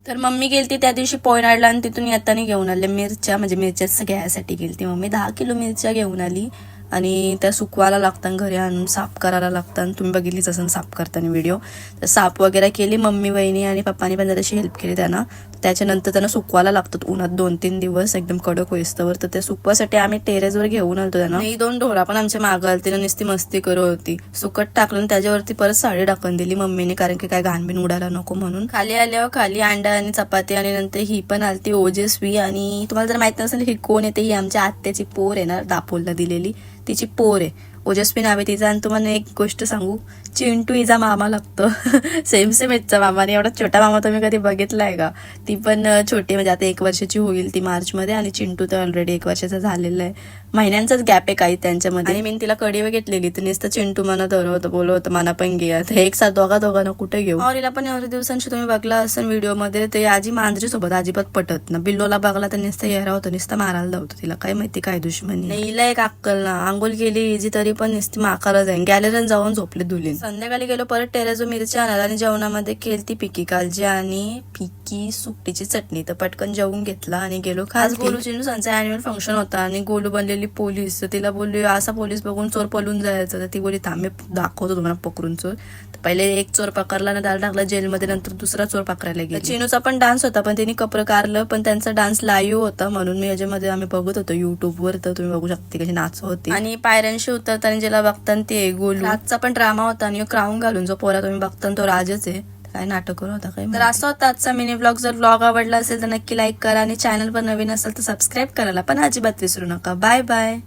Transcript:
तर मम्मी गेलती त्या दिवशी पोयनाडला आणि तिथून येताना घेऊन आले मिरच्या, म्हणजे मिरच्याच घ्यायसाठी गेलती मम्मी. 10 किलो मिरच्या घेऊन आली आणि त्या सुकवायला लागतात, घरी आणून साफ करायला लागतात. तुम्ही बघितलीच असेल साफ करताना व्हिडिओ. तर साफ वगैरे केली मम्मी, वहिनी आणि पप्पानी पण जराशी हेल्प केली त्यांना. त्याच्यानंतर त्यांना सुकवायला लागतात उन्हात 2-3 दिवस एकदम कडक होईस्तवर. तर ते सुकवासाठी आम्ही टेरेसवर घेऊन आलतो त्यांना. नाही 2 ढोरा पण आमच्या मागं आलती, नुसती मस्ती करत होती. सुकट टाकलं त्याच्यावरती परत साडी टाकून दिली मम्मीने, कारण की काय घाणबीण उडायला नको म्हणून. खाली आल्यावर खाली अंडा आणि चपाती आणि नंतर ही पण आलती ओजस्वी. आणि तुम्हाला जर माहित नसेल ही कोण येते, ही आमच्या आत्याची पोर आहे ना, दापोलला दिलेली तिची पोर आहे, ओजस्वी नाव आहे तिचं. आणि तुम्हाला एक गोष्ट सांगू, चिंटू हिचा मामा लागतो. सेम सेम हिचा मामा. आणि एवढा छोटा मामा तुम्ही कधी बघितलाय का? ती पण छोटी, म्हणजे आता 1 वर्षाची होईल ती मार्चमध्ये, आणि चिंटू तर ऑलरेडी 1 वर्षाचा झालेला आहे. महिन्यांचाच गॅप आहे काही त्यांच्यामध्ये. आणि मी तिला कडी घेतलेली तर नुसतं चिंटू मना होतं, बोलत होतं मना पण घ्या. तर एक साथ दोघांना कुठे घेऊ. और हिला पण एवढ्या दिवसांची तुम्ही बघला असेल व्हिडिओमध्ये, ते आजी मांजरी सोबत अजिबात पटत ना. बिल्लोला बघला तर नुसतं येरा होतं, नुसतं मारायला धावतो. तिला काय माहिती काय दुश्मनी नाही. हिला एक अक्कल ना. आंघोळ केली इजी तरी पण नुसती माकाला जाईन. गॅलरीत जाऊन झोपले धुलीन. संध्याकाळी गेलो परत टेरेसवर मिरच्या आणायला आणि जेवणामध्ये केलती पिकी कालजी आणि पिकी सुकटीची चटणी. तर पटकन जेवून घेतला आणि गेलो. खास गोलू चिनूसांचा अॅन्युअल फंक्शन होता आणि गोलू बनलेली पोलीस. तिला बोलली असा पोलीस बघून चोर पळून जायचं. तर ती बोलली थांब मी दाखवतो तुम्हाला पकडून चोर. पहिले एक चोर पकडला आणि त्याला टाकला जेलमध्ये, नंतर दुसरा चोर पकडायला गेला. चिनूचा पण डान्स होता पण त्यांनी कपडं कारलं, पण त्यांचा डान्स लाईव्ह होता म्हणून मी याच्यामध्ये आम्ही बघत होतो युट्यूबवर. तर तुम्ही बघू शकता कशी नाच होती. आणि पायऱ्यांशी उतरताना ज्याला बघताना ते गोलू. राजचा पण ड्रामा होता आणि क्राऊन घालून जो पोरा तुम्ही बघताना तो राजच आहे. काय नाटक होता काय. तर असा होता आजचा मिनी ब्लॉग. जर ब्लॉग आवडला असेल तर नक्की लाईक करा आणि चॅनल पण नवीन असेल तर सबस्क्राईब करायला पण अजिबात विसरू नका. Bye bye.